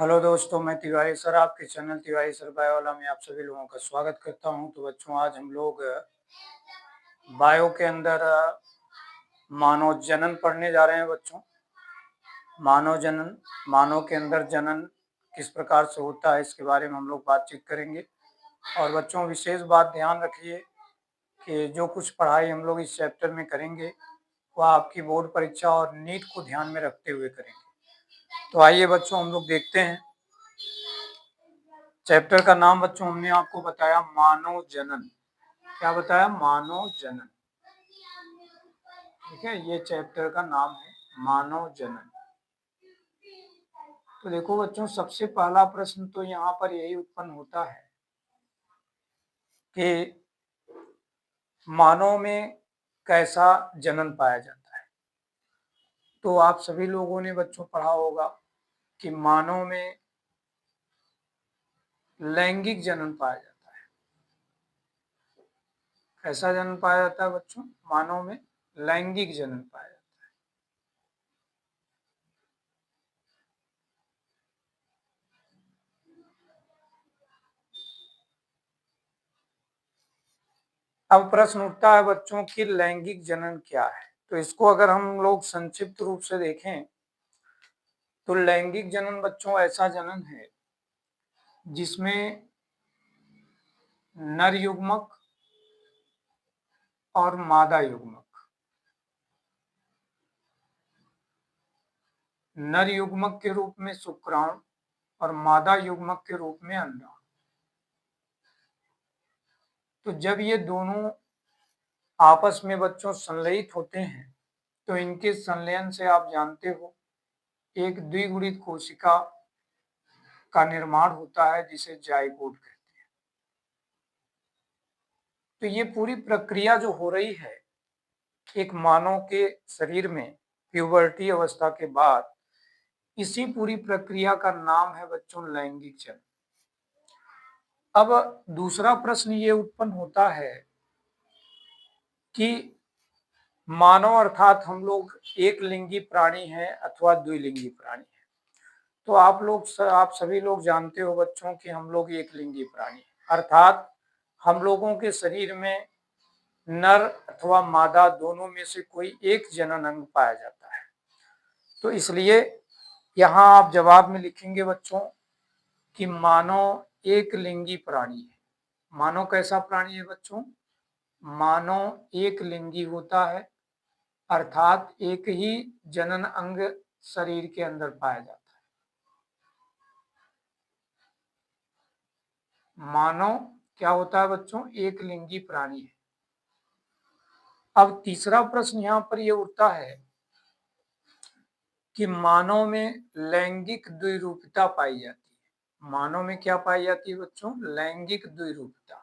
Hello दोस्तों, मैं Tiwari sir आपके चैनल तिवारी सर बायोवाला में आप सभी लोगों का स्वागत करता हूं। तो बच्चों, आज हम लोग बायो के अंदर मानव जनन पढ़ने जा रहे हैं। बच्चों, मानव जनन, मानव के अंदर जनन किस प्रकार से होता है इसके बारे में हम लोग बातचीत करेंगे। और बच्चों, विशेष बात ध्यान रखिए कि जो कुछ पढ़ाई हम लोग इस चैप्टर में करेंगे वह आपकी बोर्ड परीक्षा और नीट को ध्यान में रखते हुए करेंगे। तो आइए बच्चों, हम लोग देखते हैं। चैप्टर का नाम बच्चों हमने आपको बताया मानव जनन। क्या बताया? मानव जनन। ठीक है, ये चैप्टर का नाम है मानव जनन। तो देखो बच्चों, सबसे पहला प्रश्न तो यहाँ पर यही उत्पन्न होता है कि मानव में कैसा जनन पाया जाता है। तो आप सभी लोगों ने बच्चों पढ़ा होगा कि मानव में लैंगिक जनन पाया जाता है। कैसा जनन पाया जाता है बच्चों? मानव में लैंगिक जनन पाया जाता है। अब प्रश्न उठता है बच्चों कि लैंगिक जनन क्या है। तो इसको अगर हम लोग संक्षिप्त रूप से देखें तो लैंगिक जनन बच्चों ऐसा जनन है जिसमें नर युग्मक और मादा युग्मक, नर युग्मक के रूप में शुक्राणु और मादा युग्मक के रूप में अंडाणु। तो जब ये दोनों आपस में बच्चों संलयित होते हैं तो इनके संलयन से आप जानते हो एक द्विगुणित कोशिका का निर्माण होता है जिसे जाइगोट कहते हैं। तो ये पूरी प्रक्रिया जो हो रही है एक मानव के शरीर में प्यूबर्टी अवस्था के बाद, इसी पूरी प्रक्रिया का नाम है बच्चों लैंगिक जनन। अब दूसरा प्रश्न ये उत्पन्न होता है कि मानव अर्थात हम लोग एक लिंगी प्राणी हैं अथवा द्विलिंगी प्राणी हैं। तो आप सभी लोग जानते हो बच्चों कि हम लोग एक लिंगी प्राणी हैं, अर्थात हम लोगों के शरीर में नर अथवा मादा दोनों में से कोई एक जनन अंग पाया जाता है। तो इसलिए यहाँ आप जवाब में लिखेंगे बच्चों कि मानव एक लिंगी प्राणी है। मानव कैसा प्राणी है बच्चों? मानव एक लिंगी होता है, अर्थात एक ही जनन अंग शरीर के अंदर पाया जाता है। मानव क्या होता है बच्चों? एक लिंगी प्राणी है। अब तीसरा प्रश्न यहाँ पर यह उठता है कि मानव में लैंगिक द्विरूपता पाई जाती है। मानव में क्या पाई जाती है बच्चों? लैंगिक द्विरूपता।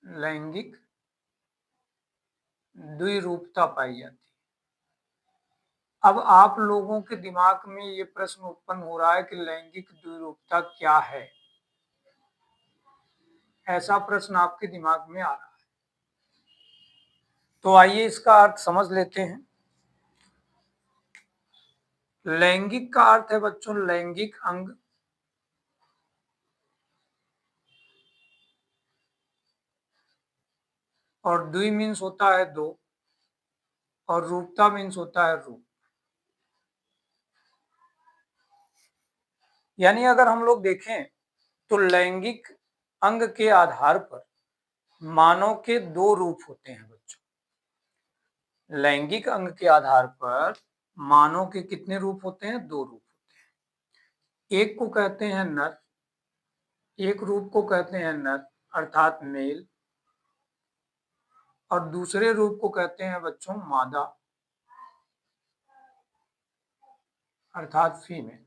लैंगिक द्विरूपता पाई जाती है। अब आप लोगों के दिमाग में ये प्रश्न उत्पन्न हो रहा है कि लैंगिक द्विरूपता क्या है। ऐसा प्रश्न आपके दिमाग में आ रहा है। तो आइए इसका अर्थ समझ लेते हैं। लैंगिक का अर्थ है बच्चों लैंगिक अंग, और द्वि मीन्स होता है दो, और रूपता मीन्स होता है रूप। यानी अगर हम लोग देखें तो लैंगिक अंग के आधार पर मानव के दो रूप होते हैं बच्चों। लैंगिक अंग के आधार पर मानव के कितने रूप होते हैं? दो रूप होते हैं। एक को कहते हैं नर, एक रूप को कहते हैं नर अर्थात मेल, और दूसरे रूप को कहते हैं बच्चों मादा अर्थात फीमेल।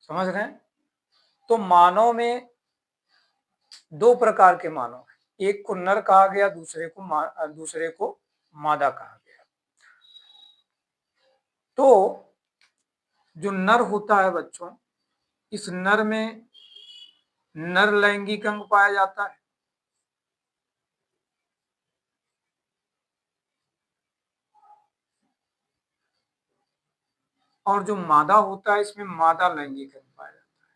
समझ रहे हैं? तो मानव में दो प्रकार के मानव हैं, एक को नर कहा गया, दूसरे को मादा कहा गया। तो जो नर होता है बच्चों, इस नर में नर लैंगिक अंग पाया जाता है, और जो मादा होता है इसमें मादा लैंगिक अंग पाया जाता है।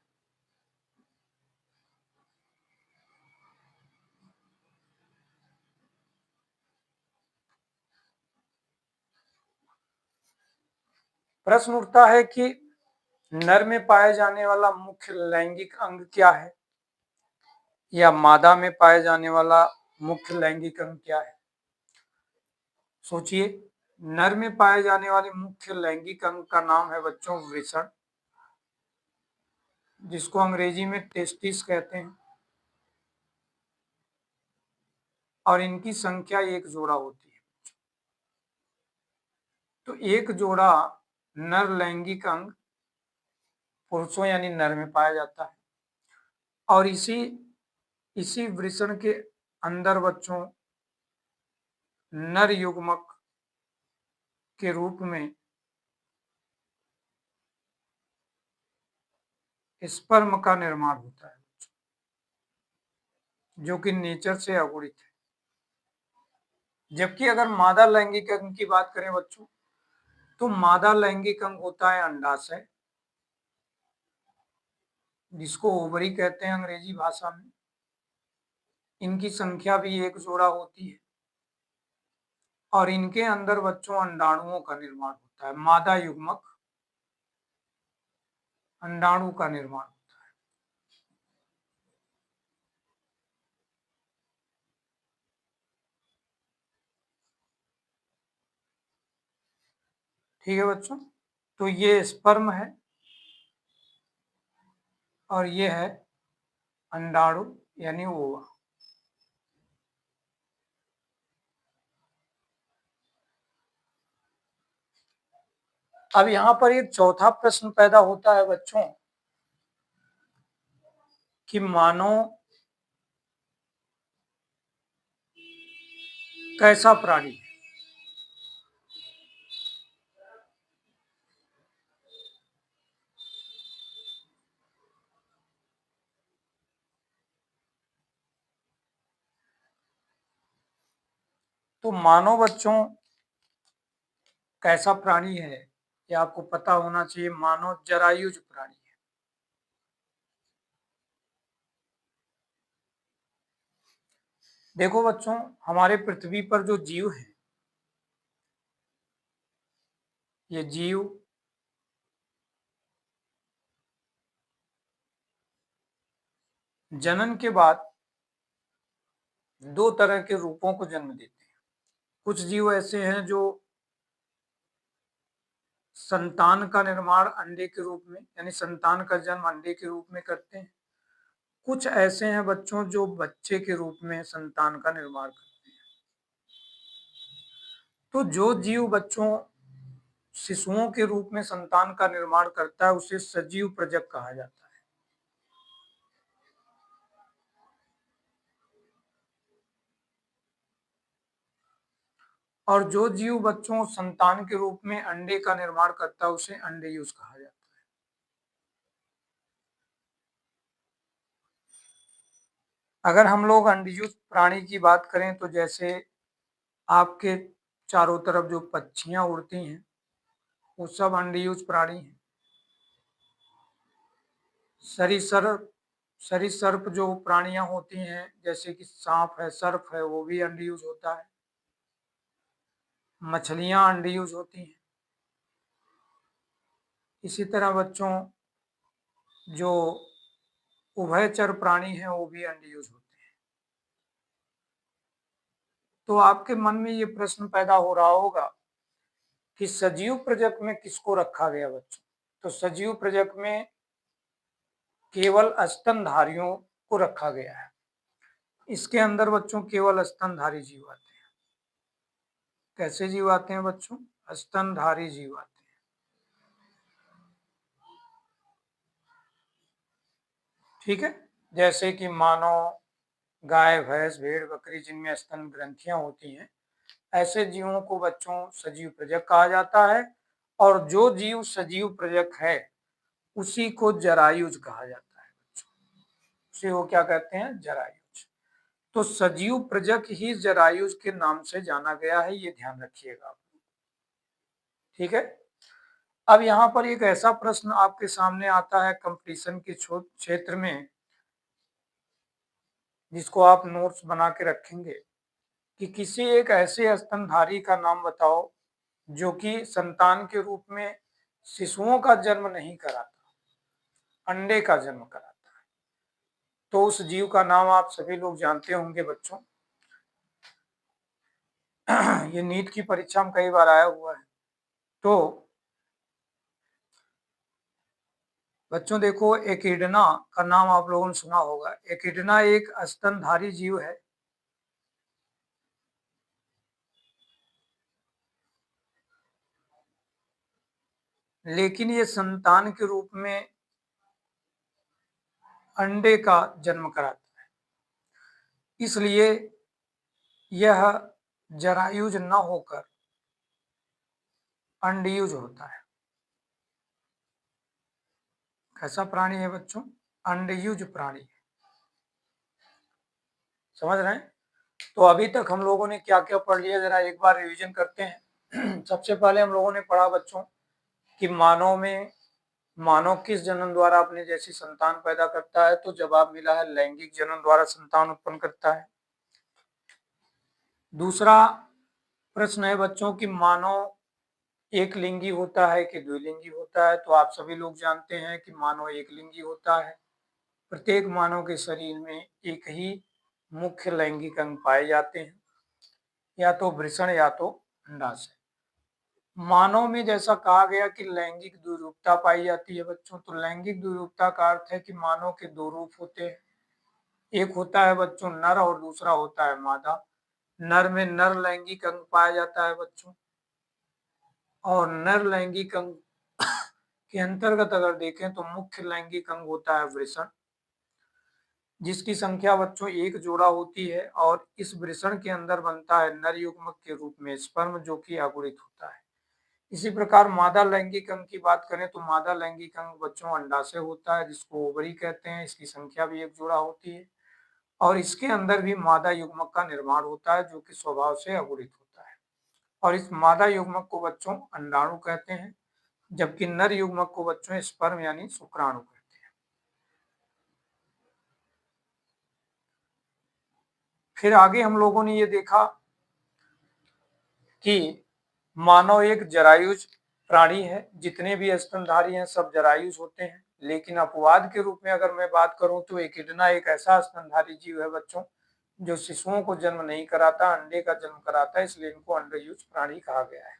प्रश्न उठता है कि नर में पाए जाने वाला मुख्य लैंगिक अंग क्या है, या मादा में पाए जाने वाला मुख्य लैंगिक अंग क्या है। सोचिए, नर में पाए जाने वाले मुख्य लैंगिक अंग का नाम है बच्चों वृषण, जिसको अंग्रेजी में टेस्टिस कहते हैं, और इनकी संख्या एक जोड़ा होती है। तो एक जोड़ा नर लैंगिक अंग पुरुषों यानी नर में पाया जाता है, और इसी वृषण के अंदर बच्चों नर युग्मक के रूप में स्पर्म का निर्माण होता है, जो कि नेचर से अगुणित है। जबकि अगर मादा लैंगिक अंग की बात करें बच्चों, तो मादा लैंगिक अंग होता है अंडाशय, जिसको ओवरी कहते हैं अंग्रेजी भाषा में। इनकी संख्या भी एक जोड़ा होती है, और इनके अंदर बच्चों अंडाणुओं का निर्माण होता है। मादा युग्मक अंडाणु का निर्माण होता है। ठीक है बच्चों, तो ये स्पर्म है और ये है अंडाणु यानी ओवा। अब यहाँ पर एक चौथा प्रश्न पैदा होता है बच्चों कि मानव कैसा प्राणी है। तो मानव बच्चों कैसा प्राणी है, ये आपको पता होना चाहिए। मानव जरायुज प्राणी है। देखो बच्चों, हमारे पृथ्वी पर जो जीव है, ये जीव जनन के बाद दो तरह के रूपों को जन्म देते हैं। कुछ जीव ऐसे हैं जो संतान का निर्माण अंडे के रूप में यानी संतान का जन्म अंडे के रूप में करते हैं। कुछ ऐसे हैं बच्चों जो बच्चे के रूप में संतान का निर्माण करते हैं। तो जो जीव बच्चों शिशुओं के रूप में संतान का निर्माण करता है उसे सजीव प्रजक कहा जाता है। और जो जीव बच्चों संतान के रूप में अंडे का निर्माण करता है उसे अंडेयुज कहा जाता है। अगर हम लोग अंडयुज प्राणी की बात करें तो जैसे आपके चारों तरफ जो पक्षियां उड़ती हैं वो सब अंडयुज प्राणी हैं। सरीसृप सरीसृप जो प्राणियां होती हैं जैसे कि सांप है, सर्प है, वो भी अंडयुज होता है। मछलियां अंडयुज होती हैं। इसी तरह बच्चों जो उभयचर प्राणी हैं वो भी अंडयुज होते हैं। तो आपके मन में ये प्रश्न पैदा हो रहा होगा कि सजीव प्रजक में किसको रखा गया बच्चों। तो सजीव प्रजक में केवल स्तनधारियों को रखा गया है। इसके अंदर बच्चों केवल स्तनधारी जीव आते हैं। कैसे जीव आते हैं बच्चों? स्तनधारी जीव आते हैं। ठीक है, जैसे कि मानो गाय, भैंस, भेड़, बकरी जिनमें स्तन ग्रंथियां होती हैं, ऐसे जीवों को बच्चों सजीव प्रजक कहा जाता है। और जो जीव सजीव प्रजक है उसी को जरायुज कहा जाता है बच्चों। उसी को क्या कहते हैं? जरायुज। तो सजीव प्रजक ही जरायुज के नाम से जाना गया है, ये ध्यान रखिएगा। ठीक है, अब यहाँ पर एक ऐसा प्रश्न आपके सामने आता है कंपटीशन के क्षेत्र में, जिसको आप नोट्स बना के रखेंगे, कि किसी एक ऐसे स्तनधारी का नाम बताओ जो कि संतान के रूप में शिशुओं का जन्म नहीं कराता, अंडे का जन्म कराता है। तो उस जीव का नाम आप सभी लोग जानते होंगे बच्चों। ये नीट की परीक्षा में कई बार आया हुआ है। तो बच्चों देखो, एकिडना का नाम आप लोगों ने सुना होगा। एकिडना एक स्तनधारी जीव है। लेकिन ये संतान के रूप में अंडे का जन्म कराता है, इसलिए यह जरायुज न होकर अंडयुज होता है। कैसा प्राणी है बच्चों? अंडयुज प्राणी है। समझ रहे हैं? तो अभी तक हम लोगों ने क्या क्या पढ़ लिया, जरा एक बार रिवीजन करते हैं। सबसे पहले हम लोगों ने पढ़ा बच्चों कि मानव किस जन्म द्वारा अपने जैसी संतान पैदा करता है। तो जवाब मिला है लैंगिक जन्म द्वारा संतान उत्पन्न करता है। दूसरा प्रश्न है बच्चों कि मानव एक लिंगी होता है कि द्विलिंगी होता है। तो आप सभी लोग जानते हैं कि मानव एक लिंगी होता है। प्रत्येक मानव के शरीर में एक ही मुख्य लैंगिक अंग पाए जाते हैं, या तो वृषण या तो अंडाशय। मानव में जैसा कहा गया कि लैंगिक द्विरूपता पाई जाती है बच्चों, तो लैंगिक द्विरूपता का अर्थ है कि मानव के दो रूप होते हैं। एक होता है बच्चों नर और दूसरा होता है मादा। नर में नर लैंगिक अंग पाया जाता है बच्चों, और नर लैंगिक अंग के अंतर्गत अगर देखें तो मुख्य लैंगिक अंग होता है वृषण, जिसकी संख्या बच्चों एक जोड़ा होती है, और इस वृषण के अंदर बनता है नर युग्मक के रूप में स्पर्म, जो कि अकुरित होता है। इसी प्रकार मादा लैंगिक अंग की बात करें तो मादा लैंगिक अंग बच्चों अंडाशय होता है, जिसको ओवरी कहते हैं। इसकी संख्या भी एक जोड़ा होती है, और इसके अंदर भी मादा युग्मक का निर्माण होता है, जो कि स्वभाव से अकुरित होता है। और इस मादा युग्मक को बच्चों अंडाणु कहते हैं, जबकि नर युग्मक को बच्चों स्पर्म यानी शुक्राणु कहते हैं। फिर आगे हम लोगों ने ये देखा कि मानव एक जरायुज प्राणी है। जितने भी स्तनधारी हैं सब जरायुज होते हैं। लेकिन अपवाद के रूप में अगर मैं बात करूं तो एकिडना एक ऐसा स्तनधारी जीव है बच्चों जो शिशुओं को जन्म नहीं कराता, अंडे का जन्म कराता है, इसलिए इनको अंडयुज प्राणी कहा गया है।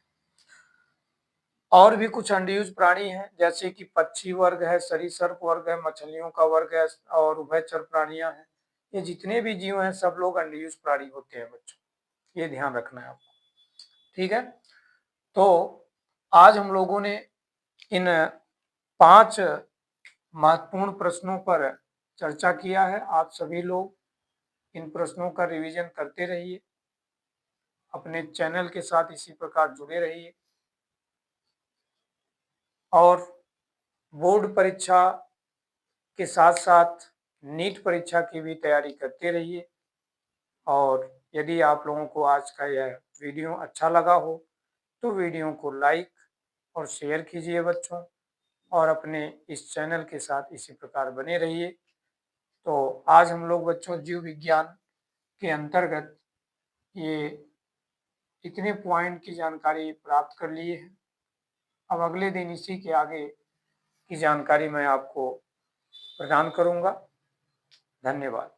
और भी कुछ अंडयुज प्राणी हैं, जैसे कि पक्षी वर्ग है, सरीसृप वर्ग है, मछलियों का वर्ग है, और उभयचर प्राणियां हैं। ये जितने भी जीव हैं सब लोग अंडयुज प्राणी होते हैं बच्चों, ये ध्यान रखना है आपको। ठीक है, तो आज हम लोगों ने इन 5 महत्वपूर्ण प्रश्नों पर चर्चा किया है। आप सभी लोग इन प्रश्नों का रिवीजन करते रहिए, अपने चैनल के साथ इसी प्रकार जुड़े रहिए, और बोर्ड परीक्षा के साथ साथ नीट परीक्षा की भी तैयारी करते रहिए। और यदि आप लोगों को आज का यह वीडियो अच्छा लगा हो तो वीडियो को लाइक और शेयर कीजिए बच्चों, और अपने इस चैनल के साथ इसी प्रकार बने रहिए। तो आज हम लोग बच्चों जीव विज्ञान के अंतर्गत ये इतने पॉइंट की जानकारी प्राप्त कर लिए हैं। अब अगले दिन इसी के आगे की जानकारी मैं आपको प्रदान करूंगा। धन्यवाद।